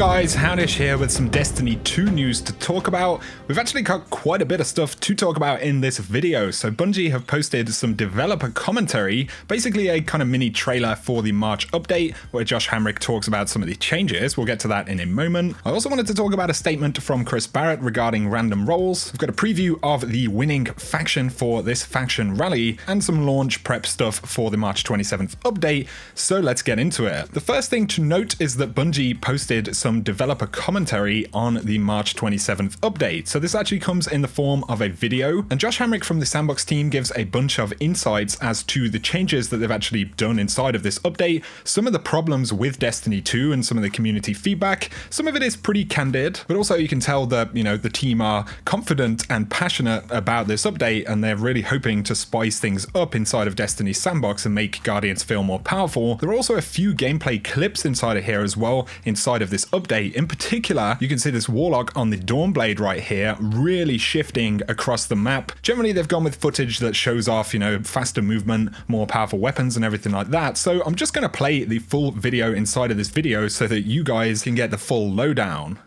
guys, Howdish here with some Destiny 2 news to talk about. We've actually got quite a bit of stuff to talk about in this video. So Bungie have posted some developer commentary, basically a kind of mini trailer for the March update, where Josh Hamrick talks about some of the changes. We'll get to that in a moment. I also wanted to talk about a statement from Chris Barrett regarding random roles. We've got a preview of the winning faction for this faction rally, and some launch prep stuff for the March 27th update. So let's get into it. The first thing to note is that Bungie posted some developer commentary on the March 27th update. So this actually comes in the form of a video, and Josh Hamrick from the Sandbox team gives a bunch of insights as to the changes that they've actually done inside of this update, some of the problems with Destiny 2 and some of the community feedback. Some of it is pretty candid, but also you can tell that, you know, the team are confident and passionate about this update, and they're really hoping to spice things up inside of Destiny's Sandbox and make Guardians feel more powerful. There are also a few gameplay clips inside of here as well, inside of this update. In particular, you can see this Warlock on the Dawnblade right here really shifting across the map. Generally, they've gone with footage that shows off, you know, faster movement, more powerful weapons and everything like that. So I'm just going to play the full video inside of this video so that you guys can get the full lowdown.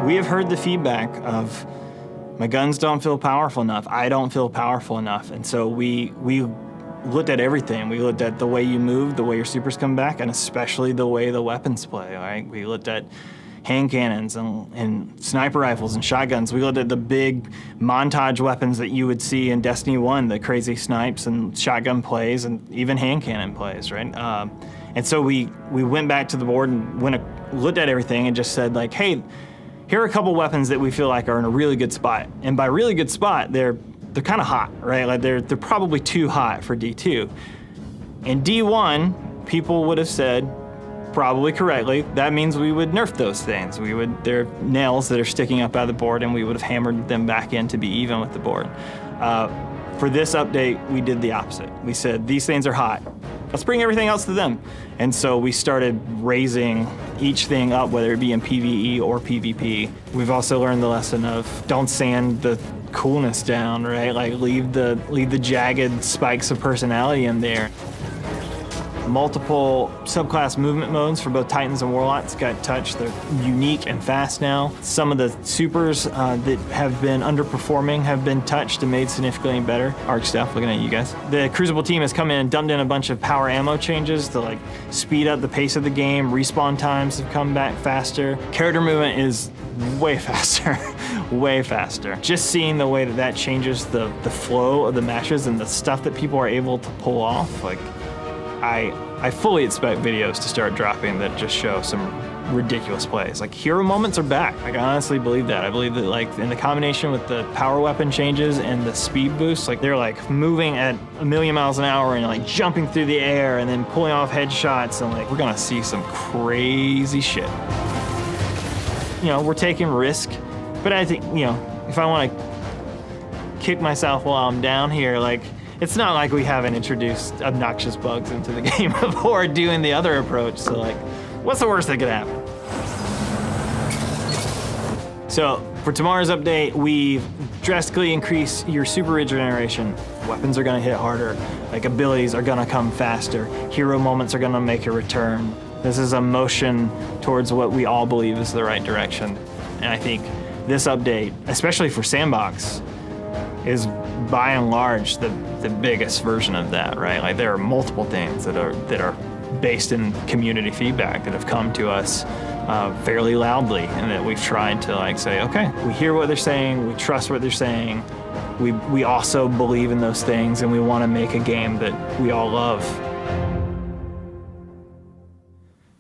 We have heard the feedback of my guns don't feel powerful enough. I don't feel powerful enough. And so we looked at everything. We looked at the way you move, the way your supers come back, and especially the way the weapons play, right? We looked at hand cannons and sniper rifles and shotguns. We looked at the big montage weapons that you would see in Destiny 1, the crazy snipes and shotgun plays and even hand cannon plays, right? And so we went back to the board and looked at everything and just said, like, hey, here are a couple weapons that we feel like are in a really good spot. And by really good spot, they're kind of hot, right? Like they're probably too hot for D2. In D1, people would have said, probably correctly, that means we would nerf those things. They're nails that are sticking up out of the board, and we would have hammered them back in to be even with the board. For this update, we did the opposite. We said, these things are hot. Let's bring everything else to them. And so we started raising each thing up, whether it be in PvE or PvP. We've also learned the lesson of don't sand the coolness down, right? Like leave the jagged spikes of personality in there. Multiple subclass movement modes for both Titans and Warlocks got touched. They're unique and fast now. Some of the supers that have been underperforming have been touched and made significantly better. Arc Staff, looking at you guys. The Crucible team has come in and dumped in a bunch of power ammo changes to like speed up the pace of the game. Respawn times have come back faster. Character movement is way faster, way faster. Just seeing the way that changes the flow of the matches and the stuff that people are able to pull off, like, I fully expect videos to start dropping that just show some ridiculous plays. Like, hero moments are back. Like, I honestly believe that. I believe that, like, in the combination with the power weapon changes and the speed boost, like, they're like moving at 1,000,000 miles an hour and like jumping through the air and then pulling off headshots, and like, we're gonna see some crazy shit. You know, we're taking risk, but I think, you know, if I want to kick myself while I'm down here, like, it's not like we haven't introduced obnoxious bugs into the game before doing the other approach. So like, what's the worst that could happen? So for tomorrow's update, we've drastically increased your super regeneration. Weapons are gonna hit harder, like abilities are gonna come faster. Hero moments are gonna make a return. This is a motion towards what we all believe is the right direction. And I think this update, especially for Sandbox, is by and large the biggest version of that, right? Like, there are multiple things that are based in community feedback that have come to us fairly loudly, and that we've tried to like say, okay, we hear what they're saying, we trust what they're saying, we also believe in those things, and we want to make a game that we all love.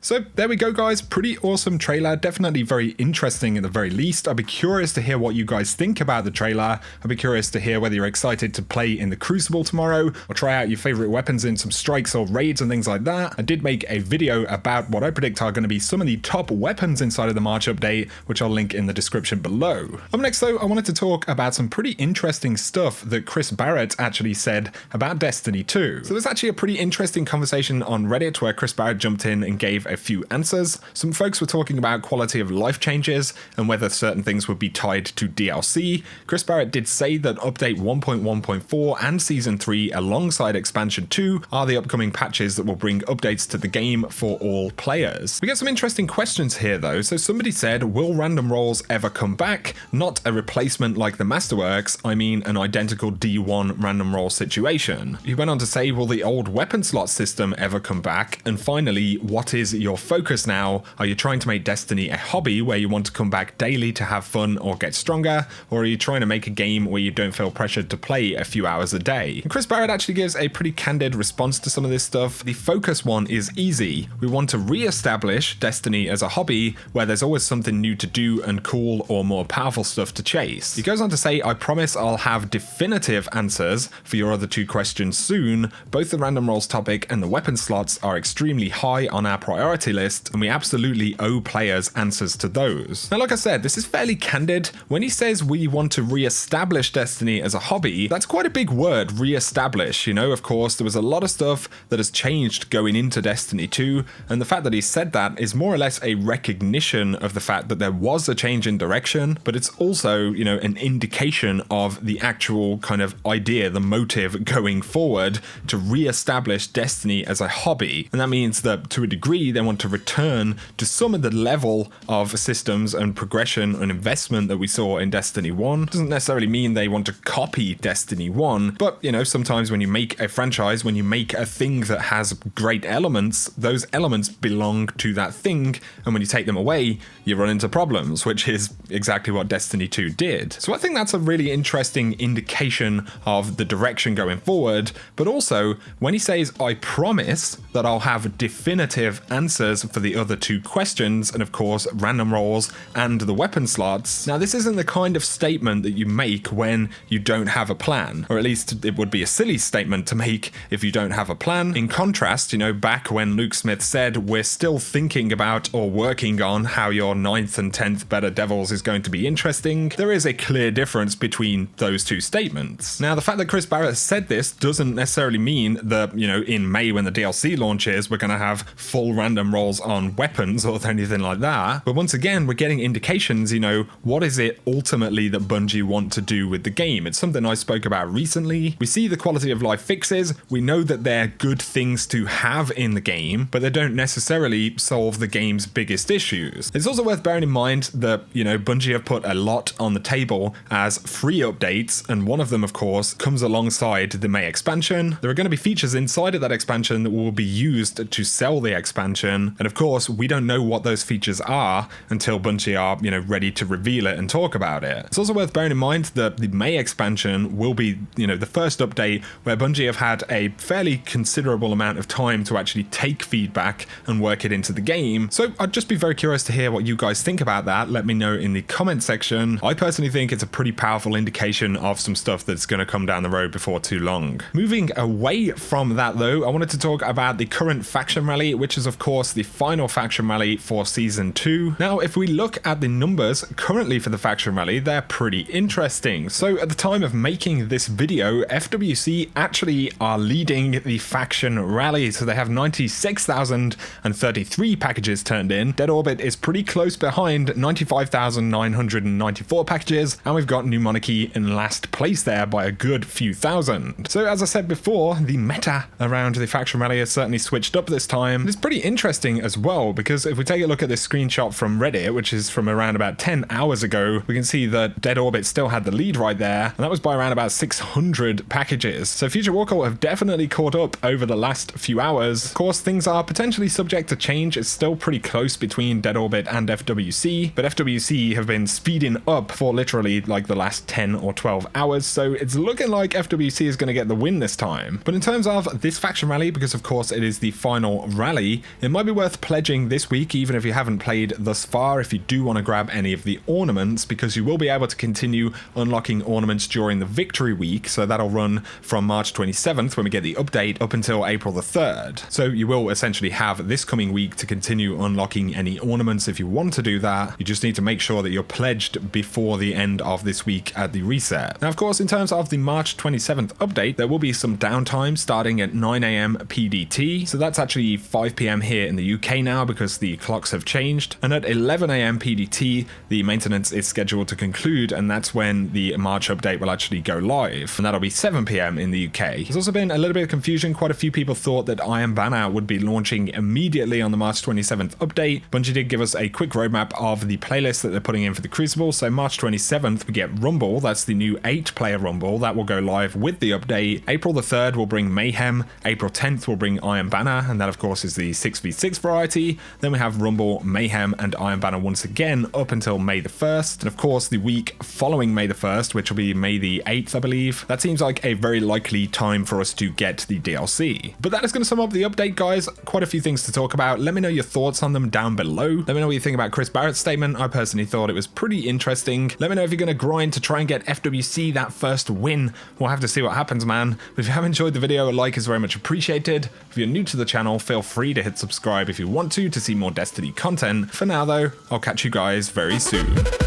So there we go, guys. Pretty awesome trailer. Definitely very interesting at the very least. I'd be curious to hear what you guys think about the trailer. I'd be curious to hear whether you're excited to play in the Crucible tomorrow, or try out your favorite weapons in some strikes or raids and things like that. I did make a video about what I predict are going to be some of the top weapons inside of the March update, which I'll link in the description below. Up next though, I wanted to talk about some pretty interesting stuff that Chris Barrett actually said about Destiny 2. So there's actually a pretty interesting conversation on Reddit where Chris Barrett jumped in and gave a a few answers. Some folks were talking about quality of life changes and whether certain things would be tied to DLC. Chris Barrett did say that update 1.1.4 and season 3 alongside expansion 2 are the upcoming patches that will bring updates to the game for all players. We get some interesting questions here though. So somebody said, will random rolls ever come back? Not a replacement like the Masterworks, I mean an identical D1 random roll situation. He went on to say, will the old weapon slot system ever come back? And finally, what is your focus now? Are you trying to make Destiny a hobby where you want to come back daily to have fun or get stronger? Or are you trying to make a game where you don't feel pressured to play a few hours a day? And Chris Barrett actually gives a pretty candid response to some of this stuff. The focus one is easy. We want to re-establish Destiny as a hobby where there's always something new to do and cool or more powerful stuff to chase. He goes on to say, I promise I'll have definitive answers for your other two questions soon. Both the random rolls topic and the weapon slots are extremely high on our priority list, and we absolutely owe players answers to those. Now, like I said, this is fairly candid. When he says we want to re-establish Destiny as a hobby, that's quite a big word, re-establish. You know, of course, there was a lot of stuff that has changed going into Destiny 2, and the fact that he said that is more or less a recognition of the fact that there was a change in direction, but it's also, you know, an indication of the actual kind of idea, the motive going forward to re-establish Destiny as a hobby. And that means that to a degree they want to return to some of the level of systems and progression and investment that we saw in Destiny 1. Doesn't necessarily mean they want to copy Destiny 1, but you know, sometimes when you make a franchise, when you make a thing that has great elements, those elements belong to that thing, and when you take them away, you run into problems, which is exactly what Destiny 2 did. So I think that's a really interesting indication of the direction going forward, but also when he says, I promise that I'll have definitive answers for the other two questions, and of course, random rolls and the weapon slots. Now, this isn't the kind of statement that you make when you don't have a plan, or at least it would be a silly statement to make if you don't have a plan. In contrast, you know, back when Luke Smith said, we're still thinking about or working on how your 9th and 10th Better Devils is going to be interesting, there is a clear difference between those two statements. Now, the fact that Chris Barrett said this doesn't necessarily mean that, you know, in May when the DLC launches, we're going to have full random rolls on weapons or anything like that. But once again, we're getting indications, you know, what is it ultimately that Bungie want to do with the game? It's something I spoke about recently. We see the quality of life fixes. We know that they're good things to have in the game, but they don't necessarily solve the game's biggest issues. It's also worth bearing in mind that, you know, Bungie have put a lot on the table as free updates, and one of them, of course, comes alongside the May expansion. There are going to be features inside of that expansion that will be used to sell the expansion, and of course, we don't know what those features are until Bungie are, you know, ready to reveal it and talk about it. It's also worth bearing in mind that the May expansion will be, you know, the first update where Bungie have had a fairly considerable amount of time to actually take feedback and work it into the game. So I'd just be very curious to hear what you guys think about that. Let me know in the comment section. I personally think it's a pretty powerful indication of some stuff that's going to come down the road before too long. Moving away from that though, I wanted to talk about the current faction rally, which is of course the final faction rally for season 2. Now, if we look at the numbers currently for the faction rally, they're pretty interesting. So at the time of making this video, FWC actually are leading the faction rally. So they have 96,033 packages turned in. Dead Orbit is pretty close behind, 95,994 packages, and we've got New Monarchy in last place there by a good few thousand. So as I said before, the meta around the faction rally has certainly switched up this time. It's pretty interesting as well, because if we take a look at this screenshot from Reddit, which is from around about 10 hours ago, we can see that Dead Orbit still had the lead right there, and that was by around about 600 packages. So Future Warcult have definitely caught up over the last few hours. Of course, things are potentially subject to change. It's still pretty close between Dead Orbit and FWC, but FWC have been speeding up for literally like the last 10 or 12 hours, so it's looking like FWC is going to get the win this time. But in terms of this faction rally, because of course it is the final rally, it might be worth pledging this week, even if you haven't played thus far, if you do want to grab any of the ornaments, because you will be able to continue unlocking ornaments during the victory week. So that'll run from March 27th when we get the update up until April the 3rd. So you will essentially have this coming week to continue unlocking any ornaments if you want to do that. You just need to make sure that you're pledged before the end of this week at the reset. Now, of course, in terms of the March 27th update, there will be some downtime starting at 9 AM PDT. So that's actually 5 PM here here in the UK now because the clocks have changed. And at 11 AM PDT, the maintenance is scheduled to conclude, and that's when the March update will actually go live. And that'll be 7 PM in the UK. There's also been a little bit of confusion. Quite a few people thought that Iron Banner would be launching immediately on the March 27th update. Bungie did give us a quick roadmap of the playlist that they're putting in for the Crucible. So March 27th, we get Rumble. That's the new 8-player Rumble. That will go live with the update. April the 3rd will bring Mayhem. April 10th will bring Iron Banner, and that of course is the 6v6 variety. Then we have Rumble, Mayhem, and Iron Banner once again up until May the 1st. And of course the week following May the 1st, which will be May the 8th, I believe. That seems like a very likely time for us to get the DLC. But that is going to sum up the update, guys. Quite a few things to talk about. Let me know your thoughts on them down below. Let me know what you think about Chris Barrett's statement. I personally thought it was pretty interesting. Let me know if you're going to grind to try and get FWC that first win. We'll have to see what happens, man. But if you have enjoyed the video, a like is very much appreciated. If you're new to the channel, feel free to hit subscribe if you want to see more Destiny content. For now though, I'll catch you guys very soon.